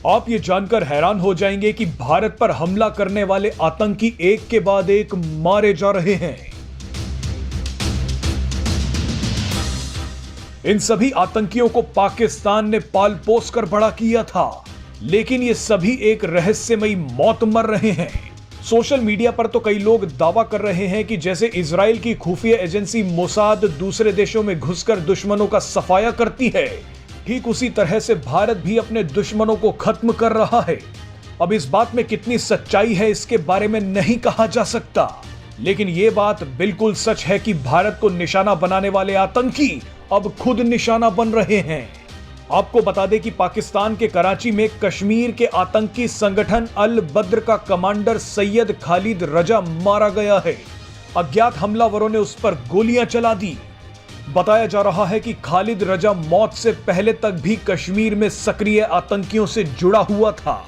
आप ये जानकर हैरान हो जाएंगे कि भारत पर हमला करने वाले आतंकी एक के बाद एक मारे जा रहे हैं। इन सभी आतंकियों को पाकिस्तान ने पाल पोस कर बड़ा किया था, लेकिन ये सभी एक रहस्यमयी मौत मर रहे हैं। सोशल मीडिया पर तो कई लोग दावा कर रहे हैं कि जैसे इजराइल की खुफिया एजेंसी मोसाद दूसरे देशों में घुसकर दुश्मनों का सफाया करती है, ठीक उसी तरह से भारत भी अपने दुश्मनों को खत्म कर रहा है। अब इस बात में कितनी सच्चाई है इसके बारे में नहीं कहा जा सकता, लेकिन यह बात बिल्कुल सच है कि भारत को निशाना बनाने वाले आतंकी अब खुद निशाना बन रहे हैं। आपको बता दें कि पाकिस्तान के कराची में कश्मीर के आतंकी संगठन अल बद्र का कमांडर सैयद खालिद रजा मारा गया है। अज्ञात हमलावरों ने उस पर गोलियां चला दी। बताया जा रहा है कि खालिद रजा मौत से पहले तक भी कश्मीर में सक्रिय आतंकियों से जुड़ा हुआ था।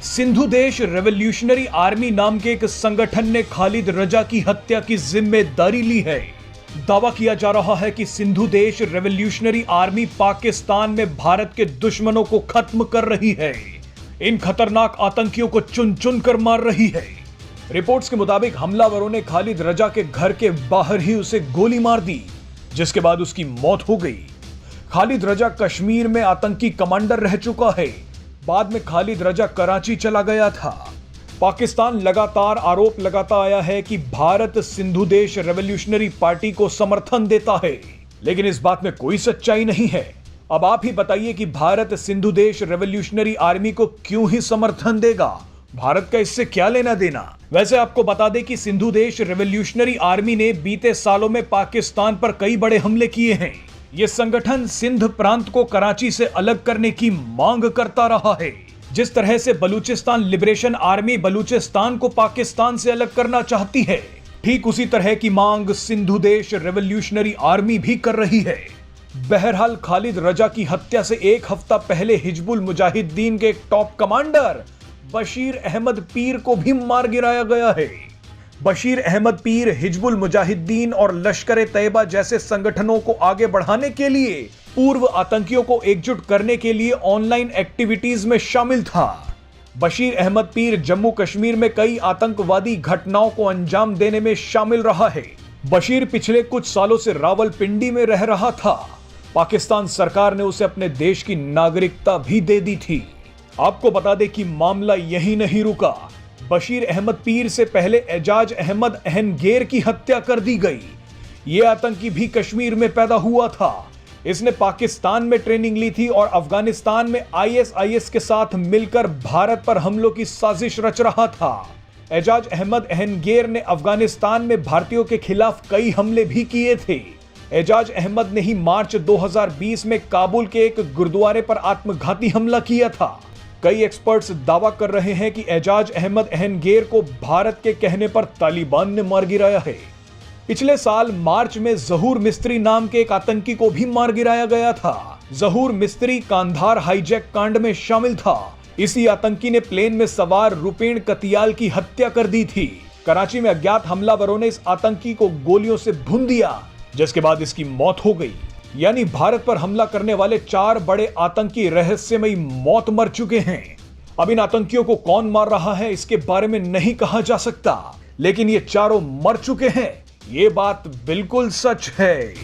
सिंधु देश रेवोल्यूशनरी आर्मी नाम के एक संगठन ने खालिद रजा की हत्या की जिम्मेदारी ली है। दावा किया जा रहा है कि सिंधु देश रेवोल्यूशनरी आर्मी पाकिस्तान में भारत के दुश्मनों को खत्म कर रही है। इन खतरनाक आतंकियों को चुन चुन कर मार रही है। रिपोर्ट्स के मुताबिक हमलावरों ने खालिद रजा के घर के बाहर ही उसे गोली मार दी, जिसके बाद उसकी मौत हो गई। खालिद रजा कश्मीर में आतंकी कमांडर रह चुका है। बाद में खालिद रजा कराची चला गया था। पाकिस्तान लगातार आरोप लगाता आया है कि भारत सिंधु देश रेवोल्यूशनरी पार्टी को समर्थन देता है, लेकिन इस बात में कोई सच्चाई नहीं है। अब आप ही बताइए कि भारत सिंधु देश रेवोल्यूशनरी आर्मी को क्यों ही समर्थन देगा? भारत का इससे क्या लेना देना? वैसे आपको बता दें कि सिंधु देश रेवोल्यूशनरी आर्मी ने बीते सालों में पाकिस्तान पर कई बड़े हमले किए हैं। यह संगठन सिंध प्रांत को कराची से अलग करने की मांग करता रहा है। जिस तरह से बलूचिस्तान लिबरेशन आर्मी बलूचिस्तान को पाकिस्तान से अलग करना चाहती है, ठीक उसी तरह की मांग सिंधु देश रेवोल्यूशनरी आर्मी भी कर रही है। बहरहाल खालिद रजा की हत्या से एक हफ्ता पहले हिजबुल मुजाहिदीन के एक टॉप कमांडर बशीर अहमद पीर को भी मार गिराया गया है। बशीर अहमद पीर हिजबुल मुजाहिदीन और लश्कर तैयबा जैसे संगठनों को आगे बढ़ाने के लिए पूर्व आतंकियों को एकजुट करने के लिए ऑनलाइन एक्टिविटीज में शामिल था। बशीर अहमद पीर जम्मू कश्मीर में कई आतंकवादी घटनाओं को अंजाम देने में शामिल रहा है। बशीर पिछले कुछ सालों से रावलपिंडी में रह रहा था। पाकिस्तान सरकार ने उसे अपने देश की नागरिकता भी दे दी थी। आपको बता दें कि मामला यही नहीं रुका। बशीर अहमद पीर से पहले एजाज अहमद अहनगेर की हत्या कर दी गई। यह आतंकी भी कश्मीर में पैदा हुआ था। इसने पाकिस्तान में ट्रेनिंग ली थी और अफगानिस्तान में आईएसआईएस के साथ मिलकर भारत पर हमलों की साजिश रच रहा था। एजाज अहमद अहनगेर ने अफगानिस्तान में भारतीयों के खिलाफ कई हमले भी किए थे। एजाज अहमद ने ही मार्च 2020 में काबुल के एक गुरुद्वारे पर आत्मघाती हमला किया था। कई एक्सपर्ट्स दावा कर रहे हैं कि एजाज अहमद अहनगेर को भारत के कहने पर तालिबान ने मार गिराया है। पिछले साल मार्च में जहूर मिस्त्री नाम के एक आतंकी को भी मार गिराया गया था। जहूर मिस्त्री कांधार हाईजैक कांड में शामिल था। इसी आतंकी ने प्लेन में सवार रुपेन कतियाल की हत्या कर दी थी। कराची में अज्ञात हमलावरों ने इस आतंकी को गोलियों से भून दिया, जिसके बाद इसकी मौत हो गई। यानी भारत पर हमला करने वाले 4 बड़े आतंकी रहस्यमयी मौत मर चुके हैं। अब इन आतंकियों को कौन मार रहा है इसके बारे में नहीं कहा जा सकता, लेकिन ये चारों मर चुके हैं, ये बात बिल्कुल सच है।